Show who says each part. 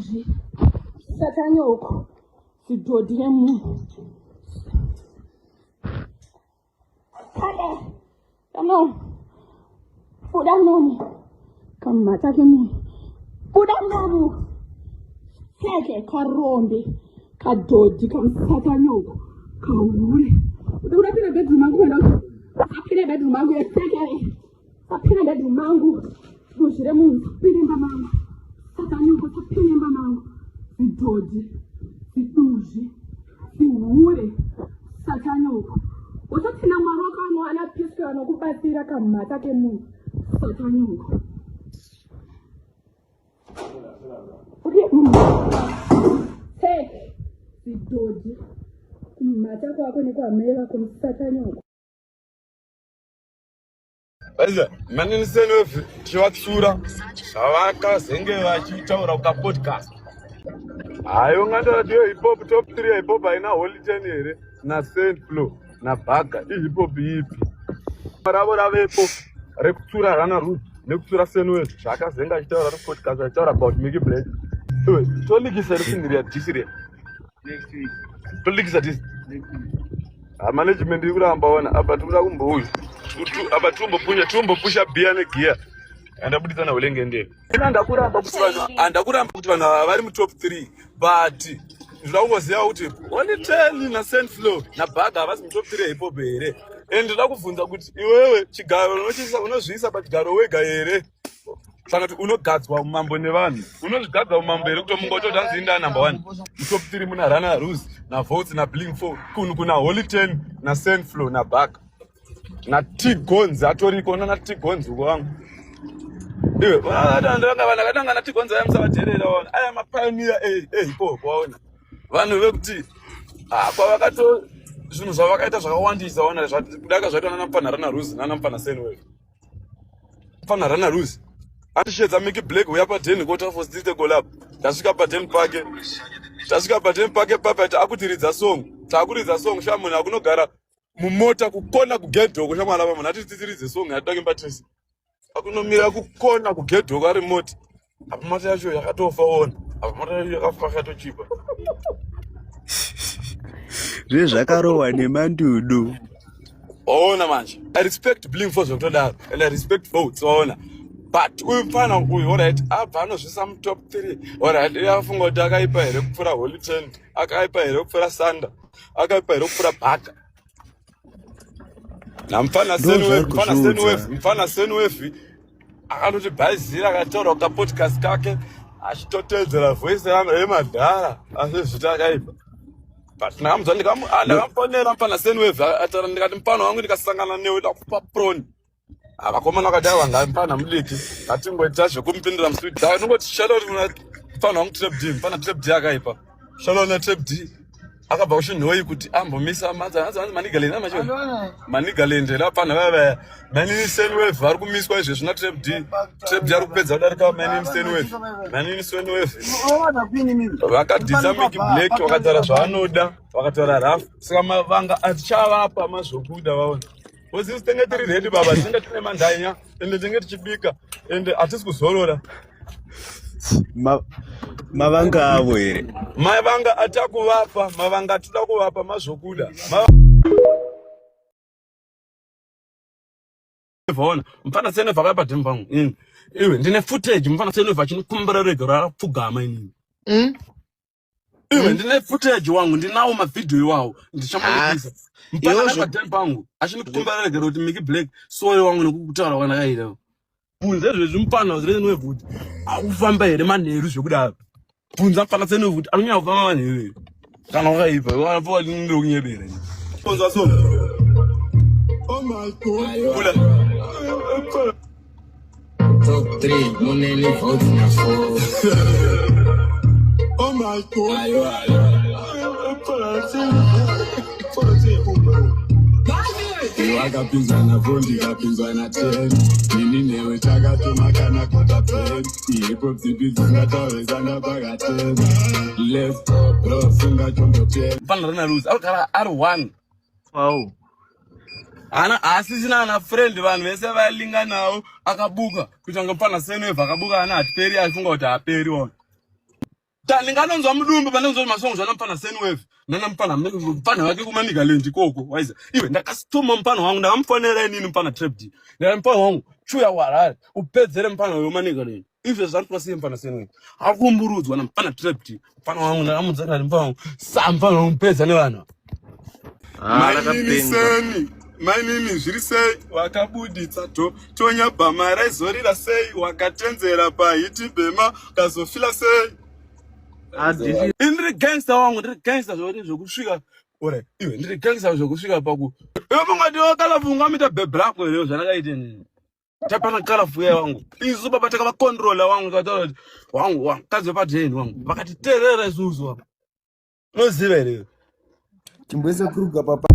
Speaker 1: Doji, Satanyoko, Sidodiemu. Kale, come Pudamu, come Matakamu, Pudamu, Seke, Karombi, Kadoji, come Satanyoko, Kauri. Do not be a bedroom, up in a bedroom, I'm going to take it. Up in a bedroom, mango, Bushiremu, Pidim Mamma, Satanyoko, Pidim Mamma, Sidoji, Siduji, Siwuri, Satanyoko. Usathina Maroko no anaphisa nokubasira kamata ke mu Satanyoko. Hey, Sidoji. Mata kwako ni kwa mela kumsatanyoko.
Speaker 2: Baiza, manini senu chiwatsura. Savaka senge vachitaura ka podcast. Ayo nganda dio hip hop top 3 hip hop aina Holy Ten here na Saint Flow na Baga hip hop ipi. Maravo ravepo rekutsura rana root nekutsura senu zvakazenga achitaura podcast achitaura about Mickey Black. Tolikisa risindiria disiri.
Speaker 3: Next week.
Speaker 2: Tolikisa dis. Management ikuramba ona apa tikuda kumbouyu. Apa tumbo pusha beer negear. Andabuditsana ulenge ndee. Ina ndakuramba kuti vanhu vari mu top 3 but ndinoda kungoziva kuti Holy Ten na Saint Flow na Baga havasi mu top 3 hip hop here. And ndinoda kubvunza kuti iwewe chigaro unozviisa pachigaro wega here? Saka kuti unogadzwa mumambo nevanhu. Unozvigadza mumambo here kuti mungo todanzi inda number 1. Mu top 3 muna Rana Rose na Votes na Blink 4 kuna Holy Ten na Saint Flow na Baga. Na T-Gonzi atoriko na T-Gonzi wangu. Iwe, vanhu na T-Gonzi ayamsavajerera ona. Aya mapioneer hip hop waona. Vanhu vekuti kwavakato zvinhu zvavakaita zvakawandisa ona kudaka zvaitwa nana Rana Rose nana Senwell. Rana Rose atishedza Mickey Black uya paDen Quarter for Street collab. Tasvika paDen Park papa akutiridza song. Takuridza song shamunhu akunogara mumota kukona kugedhoko shamwana vamunhu atitiridze song yatake mbatisi. Akunomira kukona kugedhoko ari mota. Apa mota yacho yakatofa ona. Apa mota yacho yakafa yakatochipa.
Speaker 4: Zvezvakarohwa nemandudu.
Speaker 2: Ona manje. I respect Blink for zvokutodaro and I respect Votes waona. But uyu mfana uyu alright abva anozvisa mu top 3. Alright yafunga kuti akaipa here kupfura Holy Ten, akaipa here kupfura Sanda, akaipa here kupfura Baga. Na mfana Senwell akanoti bhaizira akataura ka podcast kake achitotedzera voice yemadhara asi zvita akaipa. But nakamuzwa ndikamufonera mfana Senwell atara ndikati mfana wangu ndikasangana newe ndakupa prone. Avakomana vakadai vanga mfana mudiki atingoita zvekumupindira muswidi dhaa nongoti shalout kuna mfana wangu Trap D mfana Trap D akaipa shalout na Trap D akabva kushinhoi kuti ambomisa Manigaland Manigaland lapana vava Manini Senwell vari kumiswa izvezvi na Trap D ari kupedza kudarika Manini Senwell vakadhisa Mickey Black vakataura zvavanoda vakataura rafu saka mavanga atichavapa mazvokuda vaona. Wasi tenge tiri ready baba tenge tine mandanya ende tenge tichibika ende atisi kuzorora
Speaker 4: mavanga avo here
Speaker 2: mavanga atakuvapa mavanga atoda kuvapa mazvokuda vaona mfana Senwell vakaipa dhemu pangu iwe ndine footage mfana Senwell vachinokumbira rega rapfugama inini iwe ndine footage wangu ndinawo mavidhiyo iwawo ndichamanekisa mpana padhemu pangu achinokumbira rega kuti Mickey Black soye wangu nekukutaura kwanakaita bvunza zvezvi mfana Senwell kuti akufamba here manheru zvekudaro bvunza mfana Senwell kuti anonyanya kufamba manheru here kana wakaipa wanapoa ndiri kunyebera bvunza so oh my god
Speaker 5: top 3 money Votes na 4
Speaker 2: oh my god
Speaker 5: wakapinzana vondi kapinzana 10 nini newe takatoma kana kota 10 hip-hop dzingataurezana paka 10 let's go bro sunga chombo 10
Speaker 2: mfana Rana Rose akagara ari 1
Speaker 4: wow
Speaker 2: asisina ana friend vanhu vese valinga nawo akabuka kuti anga mfana Senwell akabuka ana atiperi afunga kuti aperi wona ndinganonzwa mudumbu panonzwa masongo zvanampana Senwave mpana wake kuManicaland ikoko waiza iwe ndakasituma mpana wangu ndakamfonera inini mpana Trapd mpana wangu chuya warare upedzere mpana weManicaland izvo zvatwasiye mpana Senwave akumburudzwa nampana Trapd mpana wangu ndakamudzana mpana wangu mpana wangu pedza nevana mainini zviri sei wakabuditsa tonya bhama raizorira sei wakatenzera pahiti bhema kazofila sei ndiri gangster wangu ndiri gangster zvokusvika ore iwe ndiri gangster zvokusvika paku iwe mungati wakalafu ungamita bebhlako here zvanakaite nini tapana kalafu ye wangu isu baba takavakontrola wangu kataura kuti wangu kadzi padheni wangu vakatiterera isusu wangu noziva here
Speaker 4: chimboise kuruga papa